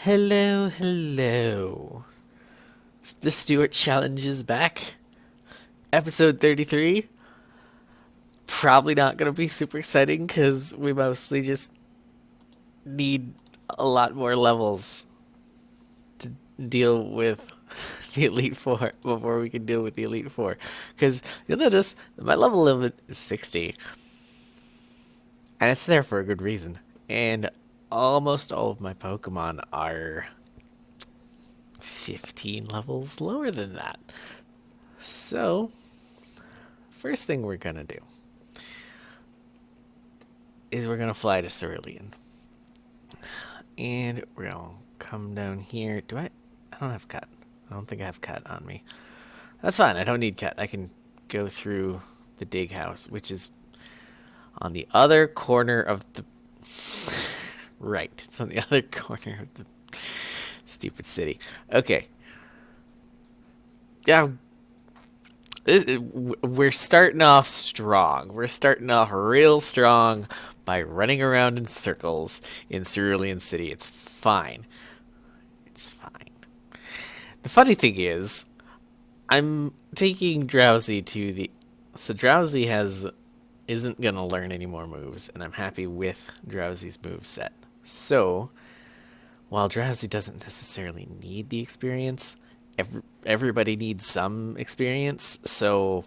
Hello, hello. The Stuart Challenge is back. Episode 33. Probably not going to be super exciting because we mostly just need a lot more levels to deal with the Elite Four before we can deal with the Elite Four. Because you'll notice that my level limit is 60, and it's there for a good reason. And almost all of my Pokemon are 15 levels lower than that. So, first thing we're gonna do is we're gonna fly to Cerulean. And we're gonna come down here. I don't have cut. I don't think I have cut on me. That's fine, I don't need cut. I can go through the dig house, which is on the other corner of the right. It's on the other corner of the stupid city. Okay. Yeah, we're starting off strong. We're starting off real strong by running around in circles in Cerulean City. It's fine. It's fine. The funny thing is, I'm taking Drowsy to the. So Drowsy isn't gonna learn any more moves, and I'm happy with Drowsy's move set. So, while Drowsy doesn't necessarily need the experience, everybody needs some experience, so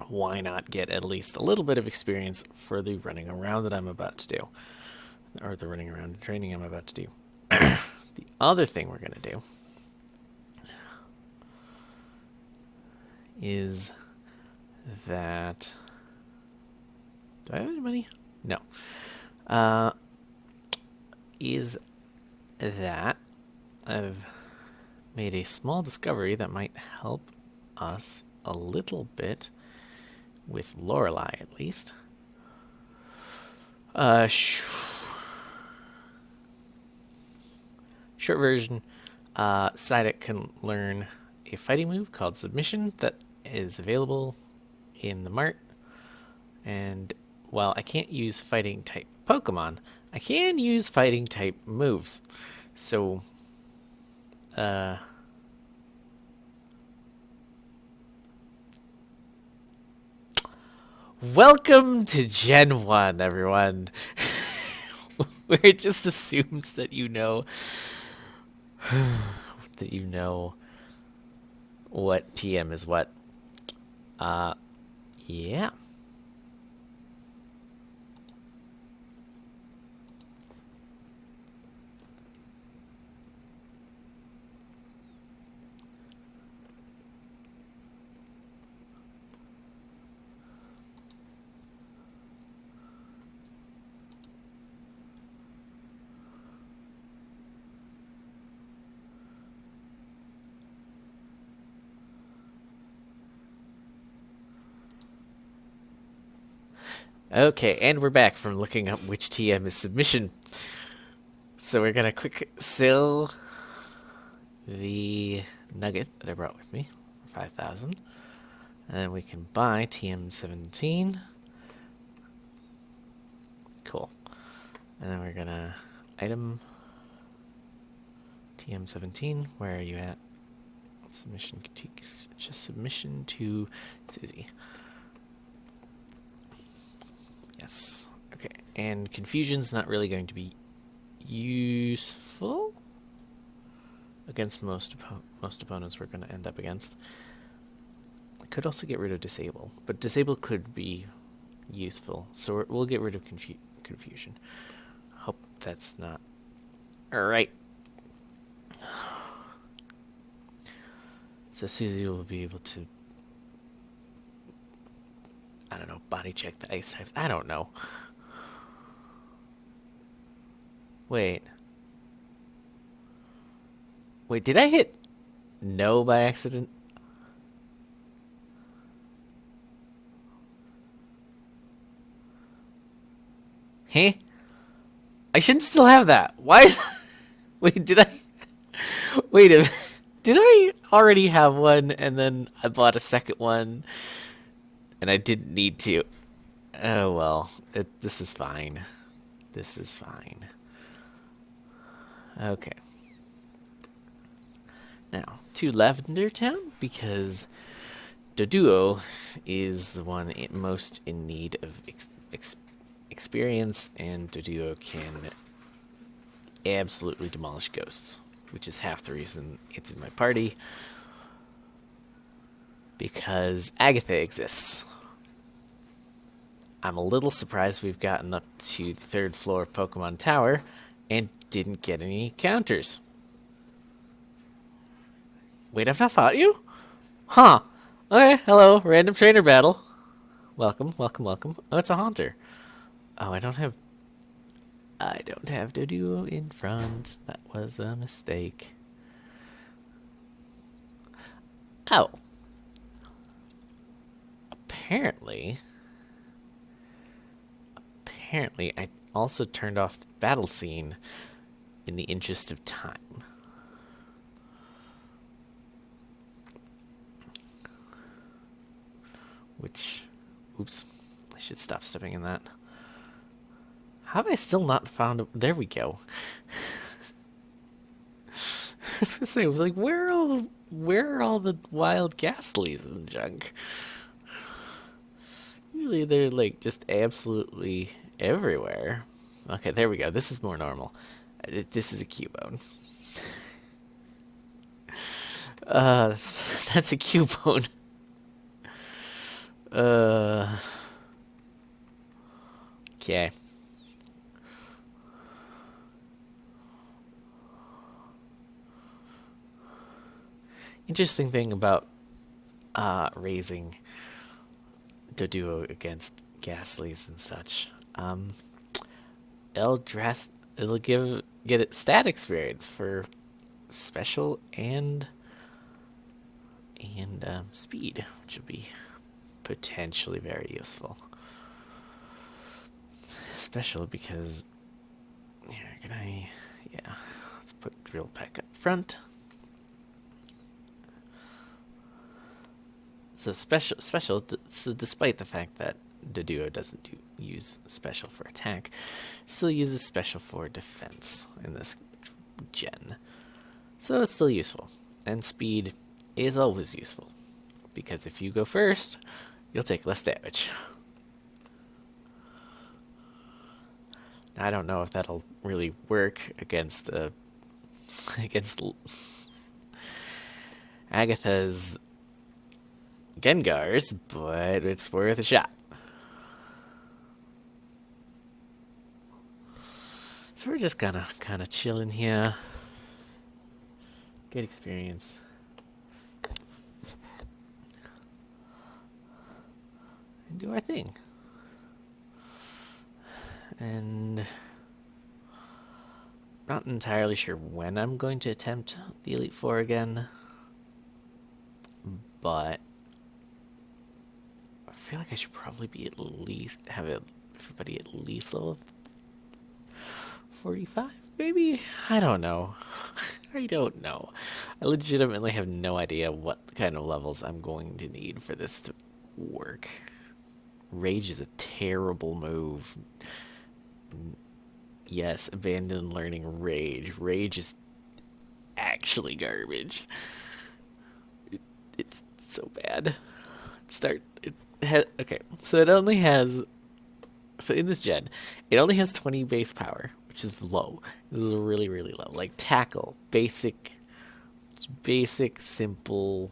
why not get at least a little bit of experience for the running around that I'm about to do? Or the running around and training I'm about to do. The other thing we're going to do is that... Do I have any money? No. Is that I've made a small discovery that might help us a little bit with Lorelei, at least. Short version, Psyduck can learn a fighting move called Submission that is available in the mart. And while I can't use fighting type Pokemon, I can use fighting type moves. So, welcome to Gen 1, everyone. Where it just assumes that you know that you know what TM is what. Yeah. Okay, and we're back from looking up which TM is submission. So we're gonna quick sell the nugget that I brought with me for 5,000. And then we can buy TM17. Cool. And then we're gonna item TM17. Where are you at? Submission critiques. Just submission to Susie. Yes. Okay. And confusion's not really going to be useful against most opponents we're going to end up against. I could also get rid of disable, but disable could be useful, so we'll get rid of confusion. Hope that's not... Alright. So Susie will be able to, I don't know, body check the ice types. I don't know. Wait. Wait, did I hit no by accident? Huh? I shouldn't still have that. Why is... Wait, did I... Wait a minute. Did I already have one and then I bought a second one and I didn't need to? Oh well, this is fine. This is fine. Okay. Now, to Lavender Town, because Doduo is the one most in need of experience, and Doduo can absolutely demolish ghosts, which is half the reason it's in my party, because Agatha exists. I'm a little surprised we've gotten up to the third floor of Pokemon Tower and didn't get any counters. Wait, I've not fought you? Huh. Okay, hello, random trainer battle. Welcome, welcome, welcome. Oh, it's a Haunter. Oh, I don't have Doduo in front. That was a mistake. Oh. Apparently, I also turned off the battle scene in the interest of time. Which, oops, I should stop stepping in that. How have I still not found a, there we go. I was gonna say, I was like, where are all the wild ghastlies and junk? Usually they're like just absolutely everywhere. Okay, there we go. This is more normal. This is a Cubone. That's a Cubone. Okay. Interesting thing about raising Doduo against Ghastlies and such. It'll get it stat experience for special and speed, which will be potentially very useful. Special because here, can I? Yeah, let's put Drill Peck up front. So special. So despite the fact that Doduo doesn't use special for attack, still uses special for defense in this gen. So it's still useful, and speed is always useful because if you go first, you'll take less damage. I don't know if that'll really work against against Agatha's Gengars, but it's worth a shot. So we're just gonna kind of chill in here, get experience, and do our thing. And not entirely sure when I'm going to attempt the Elite Four again, but I feel like I should probably be at least have everybody at least level 45, maybe? I don't know. I don't know. I legitimately have no idea what kind of levels I'm going to need for this to work. Rage is a terrible move. Yes, abandon learning Rage. Rage is actually garbage. It's so bad. Okay, so it only has. So in this gen, it only has 20 base power, which is low. This is really, really low. Like tackle, basic, simple,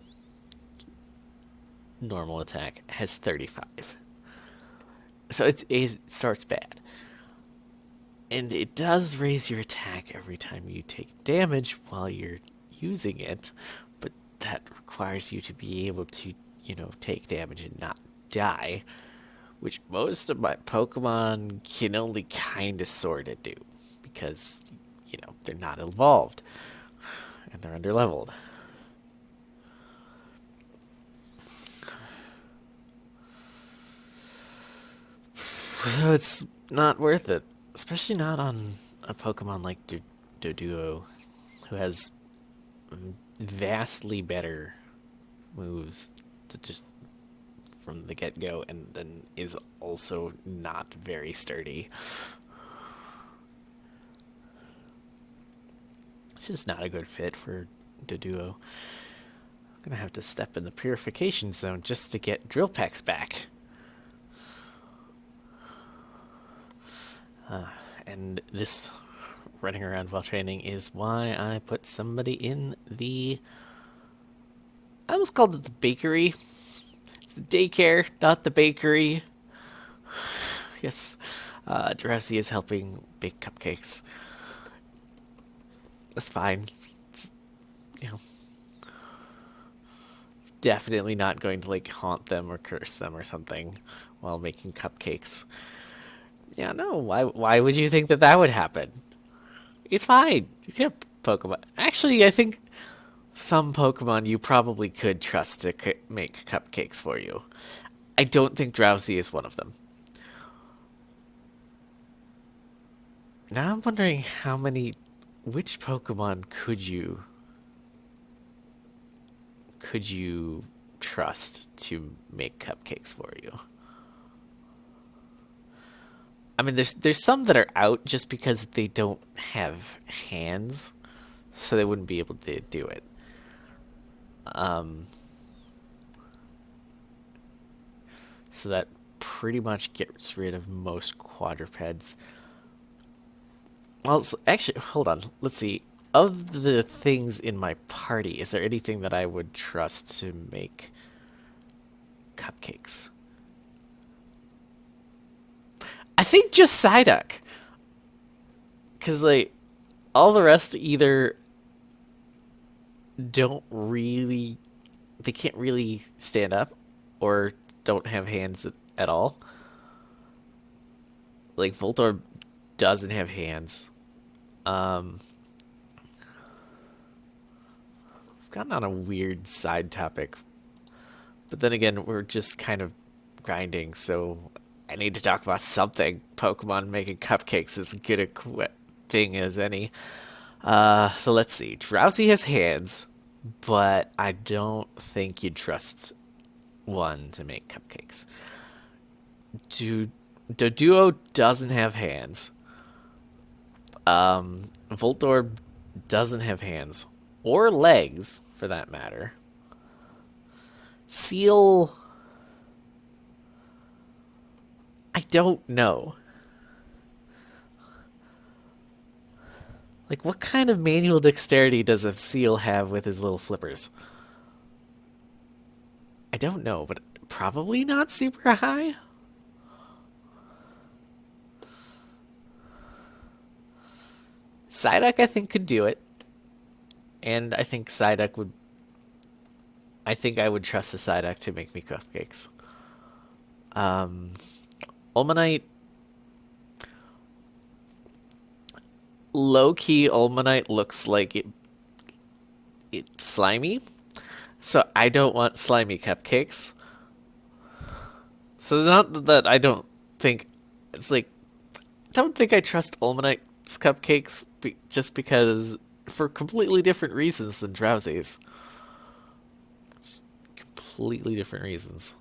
normal attack has 35. So it starts bad. And it does raise your attack every time you take damage while you're using it, but that requires you to be able to, take damage and not die, which most of my Pokemon can only kind of sort of do because, they're not evolved and they're underleveled. So it's not worth it, especially not on a Pokemon like Doduo, who has vastly better moves to just from the get-go, and then is also not very sturdy. This is not a good fit for Doduo. I'm gonna have to step in the purification zone just to get drill packs back. And this running around while training is why I put somebody in the... I almost called it the bakery. It's the daycare, not the bakery. Yes, Drowsy is helping bake cupcakes. That's fine. It's, you know, definitely not going to like haunt them or curse them or something while making cupcakes. Yeah, no. Why would you think that that would happen? It's fine. You can have Pokemon. Actually, I think some Pokemon you probably could trust to make cupcakes for you. I don't think Drowsy is one of them. Now I'm wondering which Pokemon could you trust to make cupcakes for you? I mean, there's some that are out just because they don't have hands, so they wouldn't be able to do it. So that pretty much gets rid of most quadrupeds. Well, actually, hold on. Let's see. Of the things in my party, is there anything that I would trust to make cupcakes? I think just Psyduck. Because, like, all the rest either don't really... They can't really stand up or don't have hands at all. Like, Voltorb doesn't have hands. I've gotten on a weird side topic. But then again, we're just kind of grinding, so I need to talk about something. Pokemon making cupcakes is as good a thing as any. So let's see. Drowsy has hands, but I don't think you'd trust one to make cupcakes. Doduo doesn't have hands. Voltorb doesn't have hands. Or legs, for that matter. Seal... I don't know. Like, what kind of manual dexterity does a seal have with his little flippers? I don't know, but probably not super high. Psyduck, I think, could do it. And I think Psyduck would... I think I would trust the Psyduck to make me cupcakes. Ulmanite... Low-key, Ulmanite looks like it's slimy. So I don't want slimy cupcakes. So it's not that I don't think... It's like... I don't think I trust Ulmanite's cupcakes just because... For completely different reasons than Drowsy's. Just completely different reasons.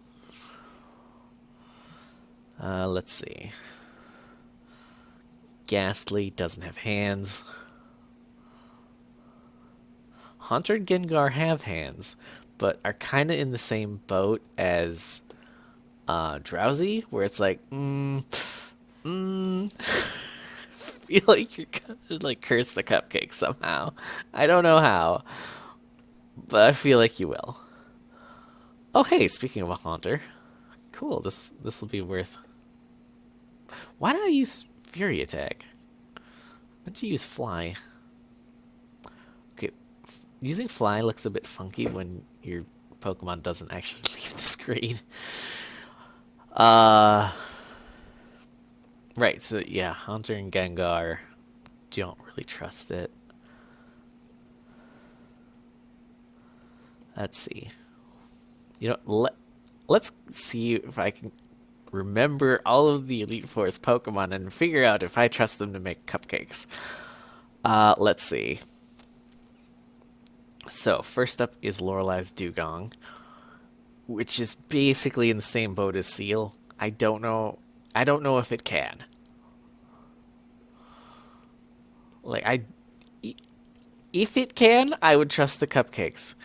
Let's see. Ghastly doesn't have hands. Haunter and Gengar have hands, but are kind of in the same boat as Drowsy, where it's like, feel like you're gonna like curse the cupcake somehow. I don't know how, but I feel like you will. Oh hey, speaking of a Haunter, cool. This will be worth. Why did I use Fury Attack? I meant to use Fly. Okay, using Fly looks a bit funky when your Pokemon doesn't actually leave the screen. Right, so yeah, Haunter and Gengar, don't really trust it. Let's see. You know, let's see if I can remember all of the Elite Four's Pokemon and figure out if I trust them to make cupcakes. Let's see. So, first up is Lorelei's Dugong, which is basically in the same boat as Seal. I don't know if it can. Like, If it can, I would trust the cupcakes.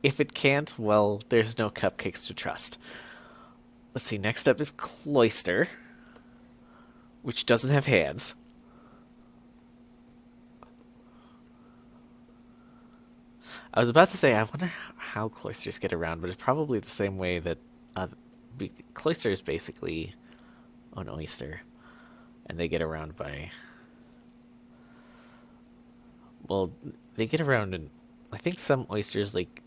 If it can't, well, there's no cupcakes to trust. Let's see, next up is Cloister, which doesn't have hands. I was about to say, I wonder how cloisters get around, but it's probably the same way that cloister is basically an oyster, and they get around by. Well, they get around, and I think some oysters like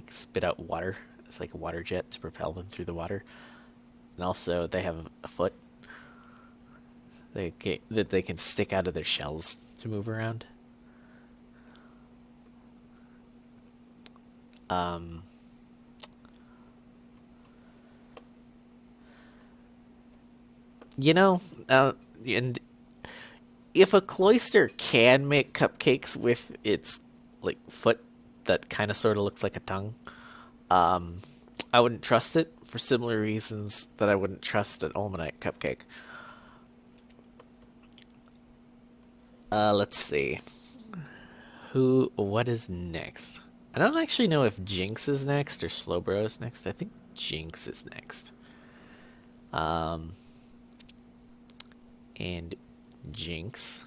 spit out water. It's like a water jet to propel them through the water, and also they have a foot that they can stick out of their shells to move around. Um, you know, and if a cloister can make cupcakes with its like foot that kind of sort of looks like a tongue, um, I wouldn't trust it for similar reasons that I wouldn't trust an almondite cupcake. Let's see. What is next? I don't actually know if Jinx is next or Slowbro is next. I think Jinx is next. And Jinx.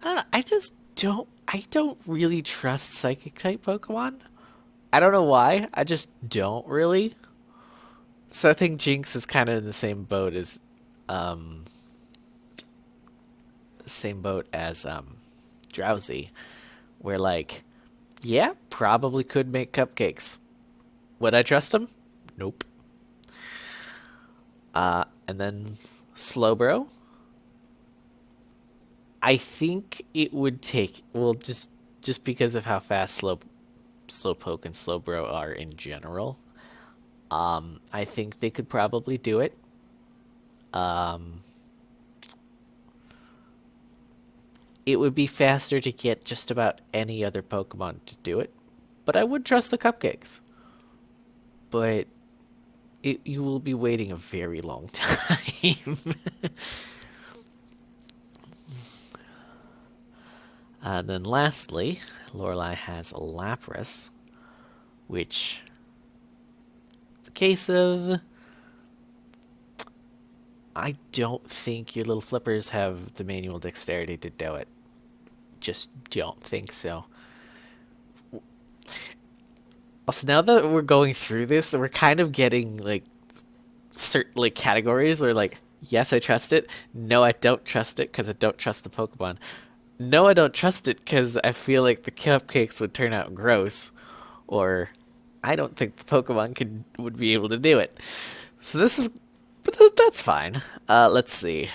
I don't know. I don't really trust Psychic type Pokemon. I don't know why. I just don't really. So I think Jinx is kind of in the um, same boat as Drowsy, where like, yeah, probably could make cupcakes. Would I trust him? Nope. And then Slowbro. I think it would take well just because of how fast Slowpoke and Slowbro are in general. I think they could probably do it. Um, it would be faster to get just about any other Pokemon to do it, but I would trust the cupcakes. But you will be waiting a very long time. Then lastly, Lorelei has Lapras, which it's a case of I don't think your little flippers have the manual dexterity to do it. Just don't think so. Also, now that we're going through this, we're kind of getting like certain like categories where like, yes, I trust it. No, I don't trust it because I don't trust the Pokemon. No, I don't trust it because I feel like the cupcakes would turn out gross, or I don't think the Pokemon would be able to do it. So this is, but that's fine. Let's see.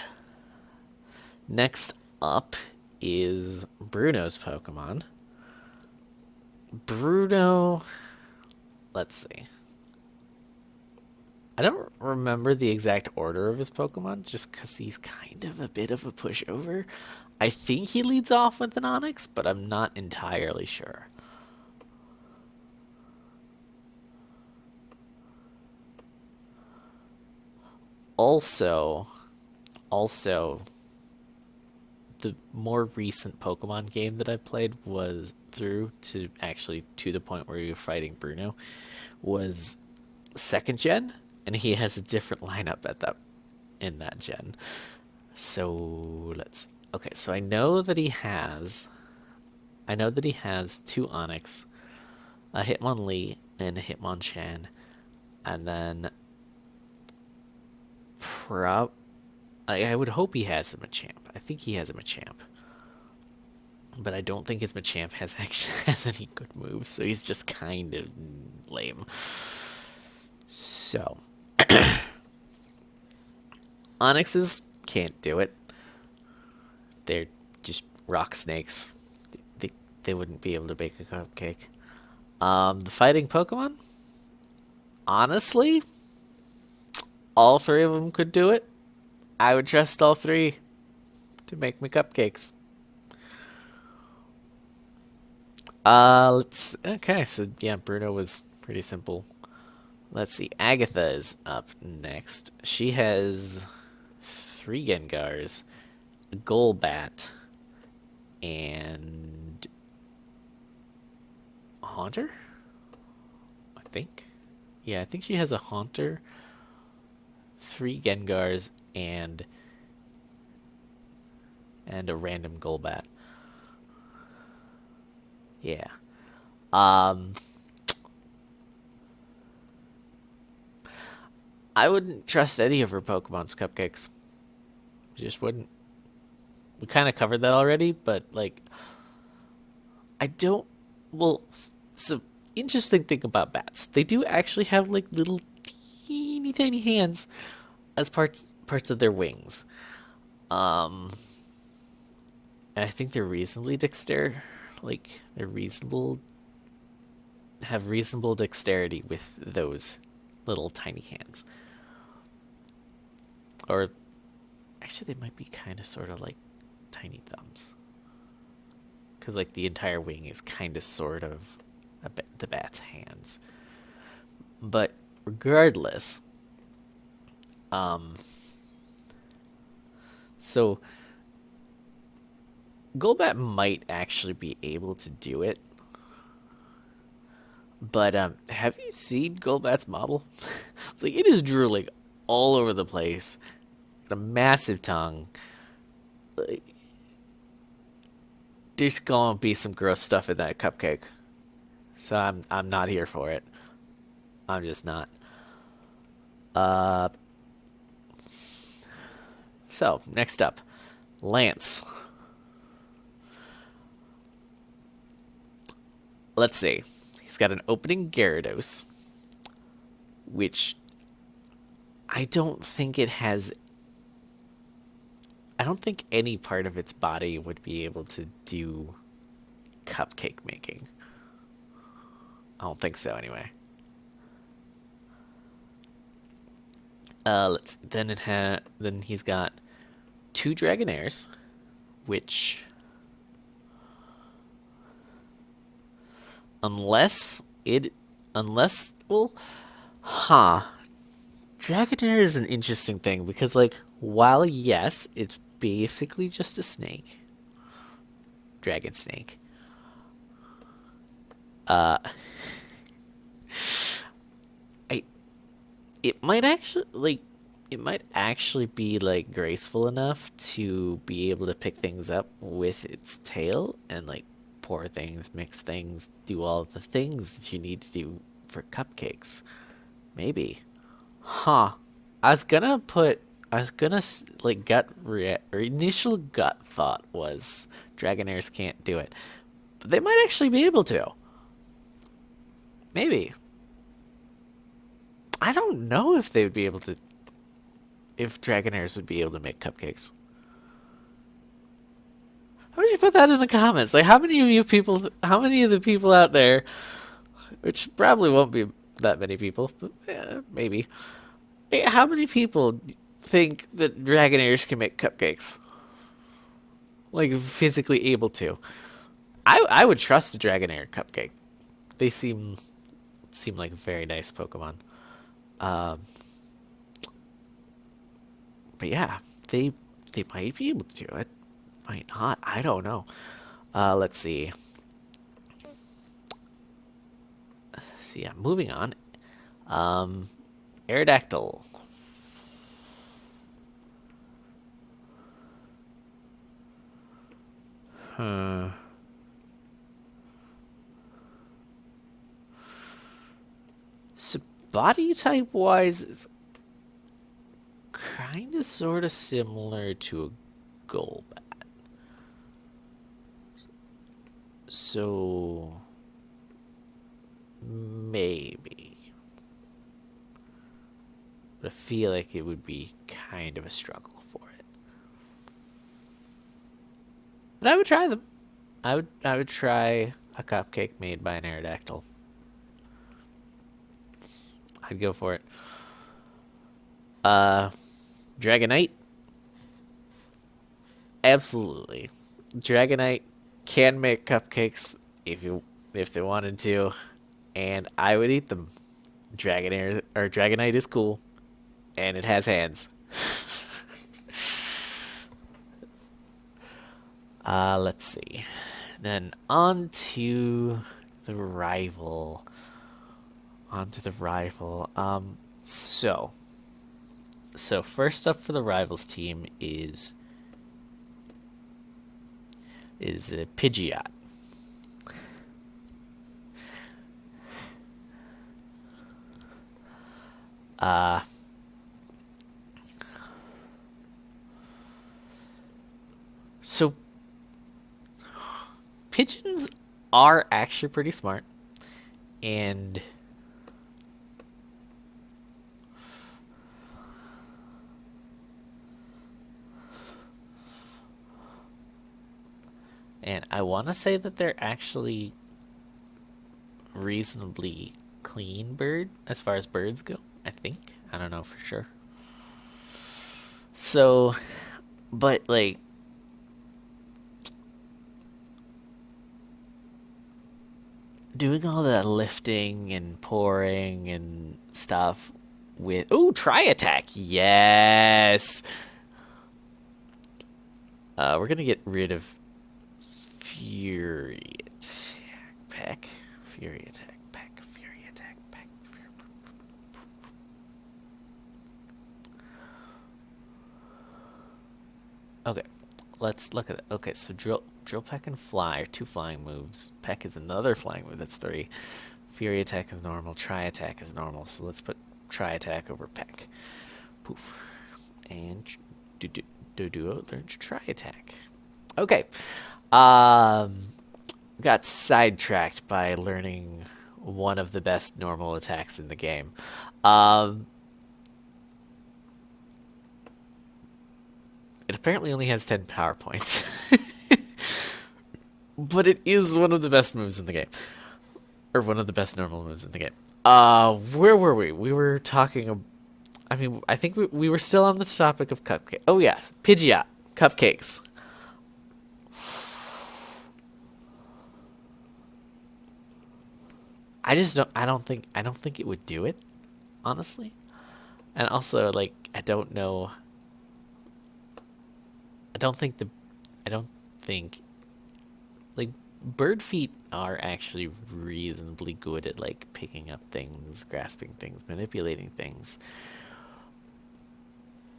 Next up is Bruno's Pokemon. Bruno, let's see. I don't remember the exact order of his Pokemon, just because he's kind of a bit of a pushover. I think he leads off with an Onix, but I'm not entirely sure. Also, the more recent Pokemon game that I played was through to actually to the point where you're fighting Bruno was second gen, and he has a different lineup in that gen. So let's okay. So I know that he has two Onix, a Hitmonlee and a Hitmonchan, and then prob I would hope he has a Machamp. I think he has a Machamp. But I don't think his Machamp has actually has any good moves, so he's just kind of lame. So Onyxes can't do it. They're just rock snakes. They wouldn't be able to bake a cupcake. The fighting Pokemon? Honestly, all three of them could do it. I would trust all three to make me cupcakes. Okay, so yeah, Bruno was pretty simple. Let's see, Agatha is up next. She has three Gengars, a Golbat, and a Haunter, I think. Yeah, I think she has a Haunter, 3 Gengars, and a random Golbat. Yeah. Um, I wouldn't trust any of her Pokemon's cupcakes. Just wouldn't. We kind of covered that already, but like, I don't. Well, so interesting thing about bats, they do actually have like little teeny tiny hands as parts of their wings. Um, and I think they're reasonably dexter, like they're reasonable, have reasonable dexterity with those little tiny hands. Or actually, they might be kind of sort of like tiny thumbs, because like the entire wing is kind of sort of the bat's hands. But regardless, um, so Golbat might actually be able to do it. But have you seen Golbat's model? Like it is drooling all over the place. Got a massive tongue. Like, there's gonna be some gross stuff in that cupcake. So I'm not here for it. I'm just not. Uh so next up, Lance. Let's see. He's got an opening Gyarados, which I don't think it has. I don't think any part of its body would be able to do cupcake making. I don't think so, anyway. Let's see. Then he's got 2 Dragonairs, which unless it unless well, huh. Dragonair is an interesting thing because like while yes, it's basically just a snake. Dragon snake. I it might actually like it might actually be like graceful enough to be able to pick things up with its tail and like pour things, mix things, do all the things that you need to do for cupcakes. Maybe. Huh. I was gonna like or initial gut thought was Dragonairs can't do it, but they might actually be able to. Maybe. I don't know if they would be able to. If Dragonairs would be able to make cupcakes. How would you put that in the comments? Like, how many of you people? How many of the people out there, which probably won't be that many people, but maybe. How many people think that Dragonairs can make cupcakes? Like physically able to? I would trust a Dragonair cupcake. They seem like very nice Pokemon. Um, but yeah, they might be able to do it. Might not. I don't know. Let's see. See, yeah, moving on. Um, Aerodactyl. Huh. So body type wise, it's kind of sort of similar to a Golbat. So maybe. But I feel like it would be kind of a struggle for it. But I would try them. I would try a cupcake made by an Aerodactyl. I'd go for it. Dragonite. Absolutely. Dragonite can make cupcakes if they wanted to, and I would eat them. Dragonair or Dragonite is cool, and it has hands. Let's see. Then on to the rival. On to the rival. So first up for the rivals team is Pidgeot. Uh, so pigeons are actually pretty smart, and I want to say that they're actually reasonably clean bird as far as birds go. I think. I don't know for sure. So, but like doing all the lifting and pouring and stuff with try attack. Yes. We're gonna get rid of Fury attack pack. Fury attack pack. Fury attack pack. Okay, let's look at it. Okay, so drill peck and fly are two flying moves. Peck is another flying move. That's three. Fury attack is normal. Tri attack is normal. So let's put tri attack over peck. Poof. And do learns tri attack. Okay. Got sidetracked by learning one of the best normal attacks in the game. It apparently only has 10 power points. But it is one of the best moves in the game. Or one of the best normal moves in the game. Where were we? We were talking. I mean, I think we were still on the topic of cupcake. Oh yes, Pidgeot cupcakes. I just don't. I don't think it would do it, honestly. And also, like, I don't know. I don't think the. I don't think. Like, bird feet are actually reasonably good at like picking up things, grasping things, manipulating things.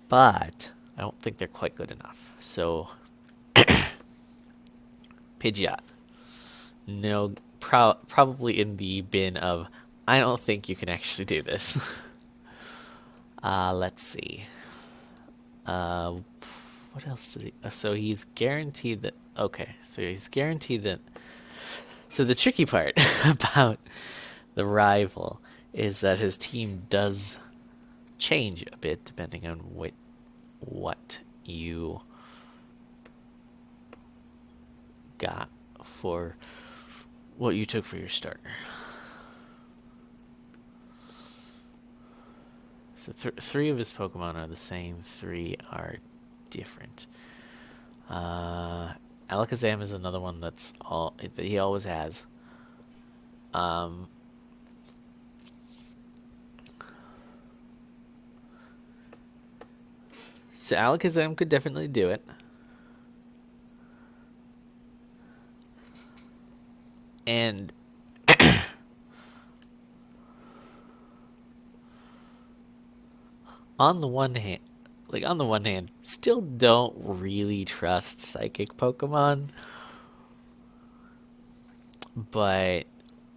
But I don't think they're quite good enough. So, Pidgeot. No, probably in the bin of I don't think you can actually do this. Let's see. Uh, what else did he? So he's guaranteed that. Okay, so he's guaranteed that. So the tricky part about the rival is that his team does change a bit depending on what you got for what you took for your starter. So three of his Pokemon are the same. Three are different. Alakazam is another one that he always has. So Alakazam could definitely do it. And on the one hand, still don't really trust psychic Pokemon, but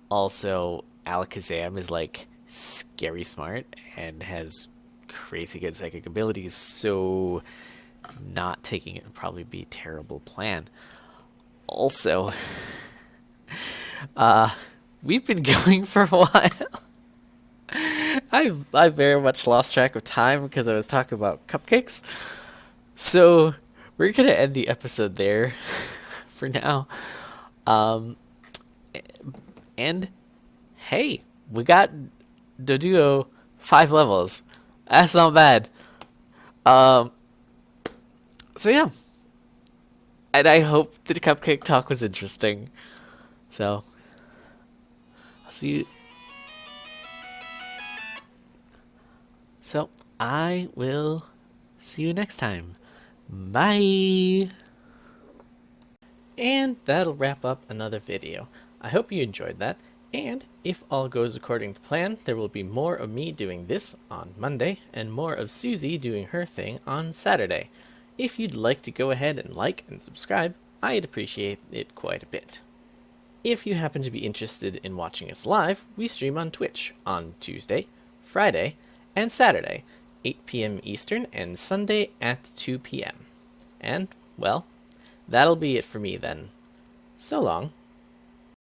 also Alakazam is like scary smart and has crazy good psychic abilities, so not taking it would probably be a terrible plan. Also, we've been going for a while. I very much lost track of time because I was talking about cupcakes. So we're gonna end the episode there for now. Um, and hey, we got Doduo 5 levels. That's not bad. Um, so yeah, and I hope the cupcake talk was interesting. So I'll see you. So I will see you next time. Bye. And that'll wrap up another video. I hope you enjoyed that, and if all goes according to plan, there will be more of me doing this on Monday, and more of Susie doing her thing on Saturday. If you'd like to go ahead and like and subscribe, I'd appreciate it quite a bit. If you happen to be interested in watching us live, we stream on Twitch on Tuesday, Friday, and Saturday, 8 p.m. Eastern, and Sunday at 2 p.m. And, well, that'll be it for me then. So long.